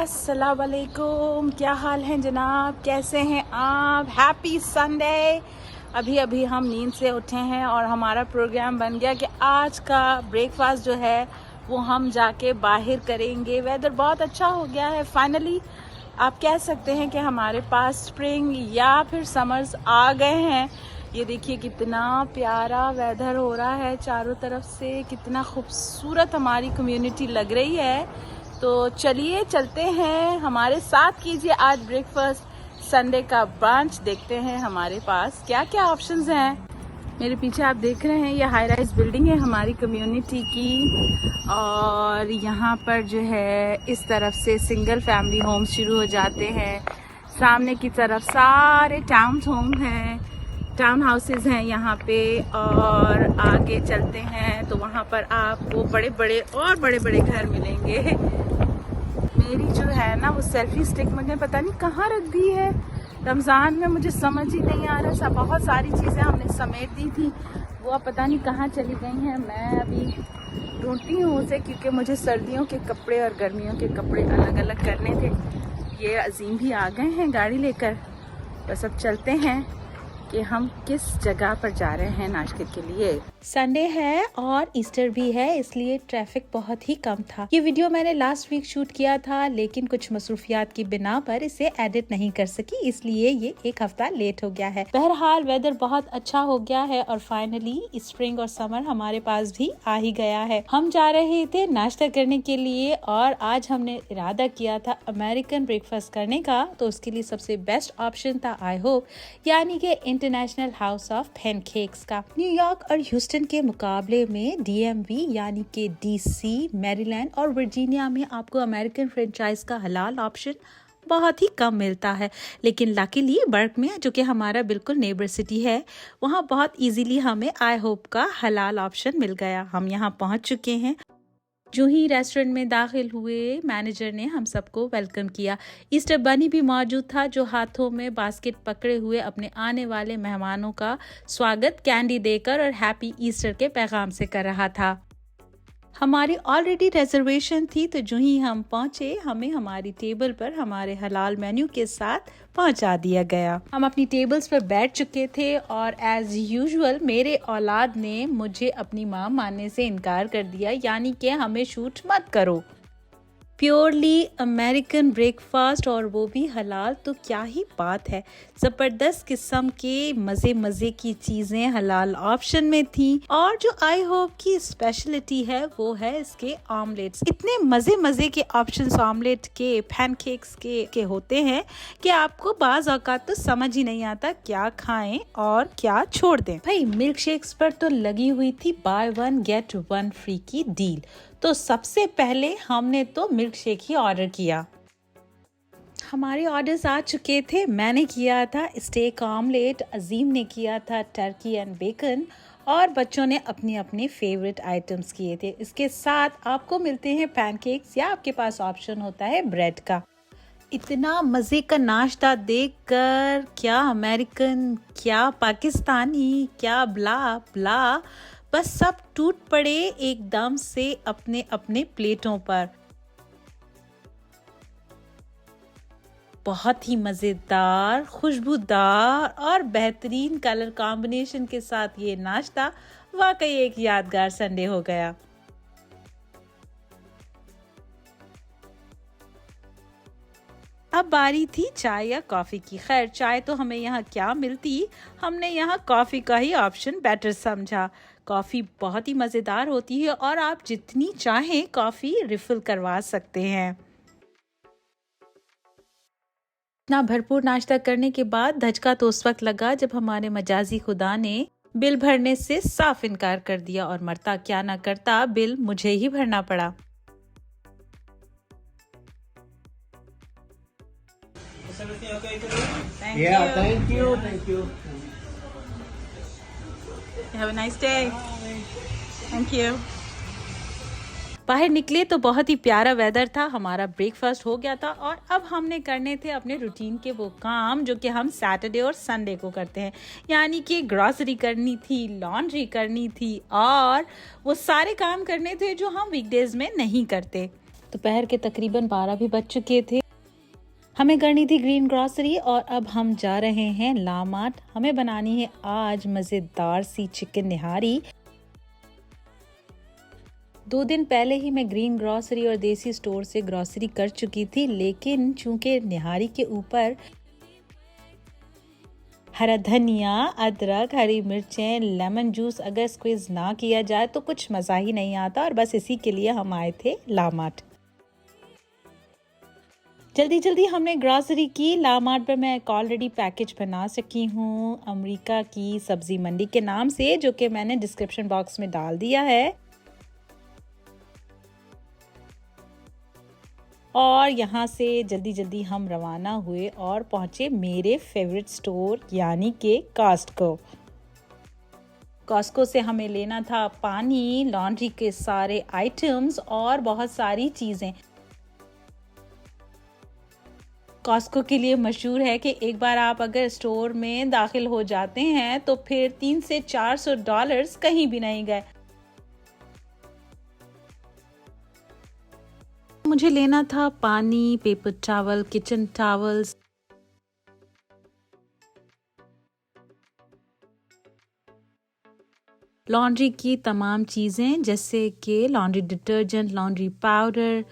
अस्सलाम वालेकुम, क्या हाल है जनाब, कैसे हैं आप। Happy Sunday. अभी हम नींद से उठे हैं और हमारा प्रोग्राम बन गया कि आज का ब्रेकफास्ट जो है वो हम जाके बाहर करेंगे। वेदर बहुत अच्छा हो गया है फाइनली। आप कह सकते हैं कि हमारे पास स्प्रिंग या फिर समर्स आ गए हैं। ये देखिए कितना प्यारा वेदर हो रहा है चारों तरफ से, कितना खूबसूरत हमारी कम्युनिटी लग रही है। तो चलिए चलते हैं, हमारे साथ कीजिए आज ब्रेकफास्ट संडे का ब्रांच। देखते हैं हमारे पास क्या क्या ऑप्शंस हैं। मेरे पीछे आप देख रहे हैं ये हाई राइज बिल्डिंग है हमारी कम्युनिटी की, और यहाँ पर जो है इस तरफ से सिंगल फैमिली होम शुरू हो जाते हैं। सामने की तरफ सारे टाउन होम हैं, टाउन हाउसेज हैं यहाँ पे। और आगे चलते हैं तो वहाँ पर आपको बड़े बड़े घर मिलेंगे। मेरी जो है ना वो सेल्फी स्टिक मैंने पता नहीं कहाँ रख दी है। रमज़ान में मुझे समझ ही नहीं आ रहा, सब बहुत सारी चीज़ें हमने समेट दी थी, वो अब पता नहीं कहाँ चली गई हैं। मैं अभी ढूंढती हूँ उसे, क्योंकि मुझे सर्दियों के कपड़े और गर्मियों के कपड़े अलग अलग करने थे। ये अजीम भी आ गए हैं गाड़ी लेकर। बस अब चलते हैं कि हम किस जगह पर जा रहे हैं नाश्ते के लिए। संडे है और ईस्टर भी है, इसलिए ट्रैफिक बहुत ही कम था। ये वीडियो मैंने लास्ट वीक शूट किया था, लेकिन कुछ मसरूफियात की बिना पर इसे एडिट नहीं कर सकी, इसलिए ये एक हफ्ता लेट हो गया है। बहरहाल वेदर बहुत अच्छा हो गया है और फाइनली स्प्रिंग और समर हमारे पास भी आ ही गया है। हम जा रहे थे नाश्ता करने के लिए और आज हमने इरादा किया था अमेरिकन ब्रेकफास्ट करने का, तो उसके लिए सबसे बेस्ट ऑप्शन था आई होप, यानी कि इंटरनेशनल हाउस ऑफ पैनकेक्स का। न्यूयॉर्क और ह्यूस्टन के मुकाबले में डीएमवी यानी कि डीसी, मैरीलैंड और वर्जीनिया में आपको अमेरिकन फ्रेंचाइज का हलाल ऑप्शन बहुत ही कम मिलता है। लेकिन लकीली बर्क में, जो कि हमारा बिल्कुल नेबर सिटी है, वहाँ बहुत इजीली हमें आई होप का हलाल ऑप्शन मिल गया। हम यहाँ पहुँच चुके हैं। जो ही रेस्टोरेंट में दाखिल हुए, मैनेजर ने हम सबको वेलकम किया। ईस्टर बनी भी मौजूद था, जो हाथों में बास्केट पकड़े हुए अपने आने वाले मेहमानों का स्वागत कैंडी देकर और हैप्पी ईस्टर के पैगाम से कर रहा था। हमारी ऑलरेडी रिजर्वेशन थी, तो जो ही हम पहुंचे हमें हमारी टेबल पर हमारे हलाल मेन्यू के साथ पहुंचा दिया गया। हम अपनी टेबल्स पर बैठ चुके थे और एज यूजुअल मेरे औलाद ने मुझे अपनी मां मानने से इनकार कर दिया, यानी कि हमें शूट मत करो। प्योरली अमेरिकन ब्रेकफास्ट और वो भी हलाल, तो क्या ही बात है। जबरदस्त किस्म के मजे की चीजें हलाल ऑप्शन में थी, और जो आई होप की स्पेशलिटी है वो है इसके ऑमलेट्स। इतने मजे के ऑप्शंस ऑमलेट के, पैनकेक्स के होते हैं कि आपको बाज औकात तो समझ ही नहीं आता क्या खाएं और क्या छोड़ दें। भाई मिल्क शेक्स पर तो लगी हुई थी by one get one free की डील, तो सबसे पहले हमने तो मिल्क शेक ही ऑर्डर किया। हमारे ऑर्डर्स आ चुके थे। मैंने किया था स्टेक ऑमलेट, अजीम ने किया था टर्की एंड बेकन, और बच्चों ने अपने अपने फेवरेट आइटम्स किए थे। इसके साथ आपको मिलते हैं पैनकेक्स, या आपके पास ऑप्शन होता है ब्रेड का। इतना मज़े का नाश्ता देखकर क्या अमेरिकन, क्या पाकिस्तानी, क्या ब्ला ब्ला, बस सब टूट पड़े एकदम से अपने अपने प्लेटों पर। बहुत ही मज़ेदार, खुशबूदार और बेहतरीन कलर कॉम्बिनेशन के साथ ये नाश्ता वाकई एक यादगार संडे हो गया। अब बारी थी चाय या कॉफ़ी की। खैर चाय तो हमें यहाँ क्या मिलती, हमने यहाँ कॉफ़ी का ही ऑप्शन बेटर समझा। कॉफ़ी बहुत ही मज़ेदार होती है और आप जितनी चाहें कॉफ़ी रिफिल करवा सकते हैं। इतना भरपूर नाश्ता करने के बाद धचका तो उस वक्त लगा जब हमारे मजाजी खुदा ने बिल भरने से साफ इनकार कर दिया, और मरता क्या ना करता बिल मुझे ही भरना पड़ा। Thank you. Have a nice day. Thank you. बाहर निकले तो बहुत ही प्यारा वेदर था, हमारा ब्रेकफास्ट हो गया था, और अब हमने करने थे अपने रूटीन के वो काम जो कि हम सैटरडे और संडे को करते हैं, यानी कि ग्रॉसरी करनी थी, लॉन्ड्री करनी थी, और वो सारे काम करने थे जो हम वीकडेज में नहीं करते। दोपहर के तकरीबन 12 भी बज चुके थे। हमें करनी थी ग्रीन ग्रॉसरी और अब हम जा रहे हैं ला मार्ट। हमें बनानी है आज मज़ेदार सी चिकन निहारी। 2 दिन पहले ही मैं ग्रीन ग्रॉसरी और देसी स्टोर से ग्रॉसरी कर चुकी थी, लेकिन चूंकि निहारी के ऊपर हरा धनिया, अदरक, हरी मिर्चें, लेमन जूस अगर स्क्वीज ना किया जाए तो कुछ मज़ा ही नहीं आता, और बस इसी के लिए हम आए थे ला मार्ट। जल्दी जल्दी हमने ग्रॉसरी की। ला मार्ट पर मैं एक ऑलरेडी पैकेज बना सकी हूँ अमेरिका की सब्जी मंडी के नाम से, जो कि मैंने डिस्क्रिप्शन बॉक्स में डाल दिया है। और यहाँ से जल्दी जल्दी हम रवाना हुए और पहुँचे मेरे फेवरेट स्टोर यानी के कॉस्टको। कॉस्टको से हमें लेना था पानी, लॉन्ड्री के सारे आइटम्स और बहुत सारी चीज़ें। कॉस्टको के लिए मशहूर है कि एक बार आप अगर स्टोर में दाखिल हो जाते हैं तो फिर 300 से 400 डॉलर्स कहीं भी नहीं गए। मुझे लेना था पानी, paper towel, kitchen towels, laundry की तमाम चीज़ें जैसे कि laundry detergent, laundry powder,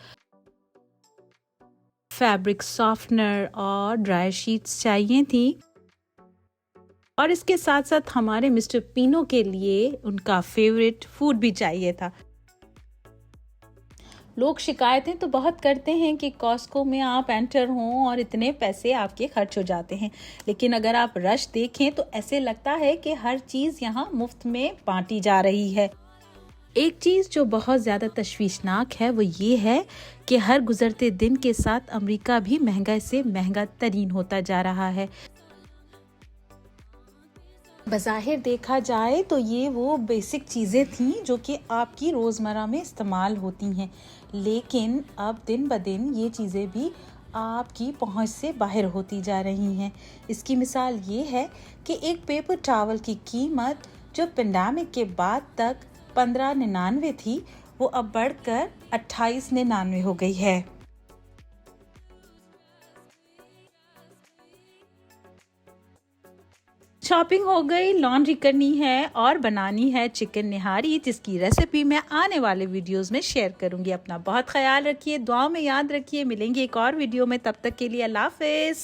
fabric softener और ड्राई शीट्स चाहिए थी। और इसके साथ साथ हमारे मिस्टर पीनो के लिए उनका फेवरेट फूड भी चाहिए था। लोग शिकायतें तो बहुत करते हैं कि कॉस्टको में आप एंटर हों और इतने पैसे आपके खर्च हो जाते हैं, लेकिन अगर आप रश देखें तो ऐसे लगता है कि हर चीज़ यहाँ मुफ्त में बांटी जा रही है। एक चीज़ जो बहुत ज़्यादा तशवीशनाक है वो ये है कि हर गुजरते दिन के साथ अमेरिका भी महंगा से महंगा तरीन होता जा रहा है। बज़ाहिर देखा जाए तो ये वो बेसिक चीज़ें थीं जो कि आपकी रोज़मर्रा में इस्तेमाल होती हैं, लेकिन अब दिन ब दिन ये चीज़ें भी आपकी पहुंच से बाहर होती जा रही हैं। इसकी मिसाल ये है कि एक पेपर टॉवल की कीमत जो पेंडेमिक के बाद तक 15.99 थी, वो अब बढ़कर 28.99 हो गई है। शॉपिंग हो गई, लॉन्ड्री करनी है और बनानी है चिकन निहारी, जिसकी रेसिपी मैं आने वाले वीडियोस में शेयर करूंगी। अपना बहुत ख्याल रखिए, दुआओं में याद रखिए। मिलेंगे एक और वीडियो में, तब तक के लिए अल्लाह हाफिज़।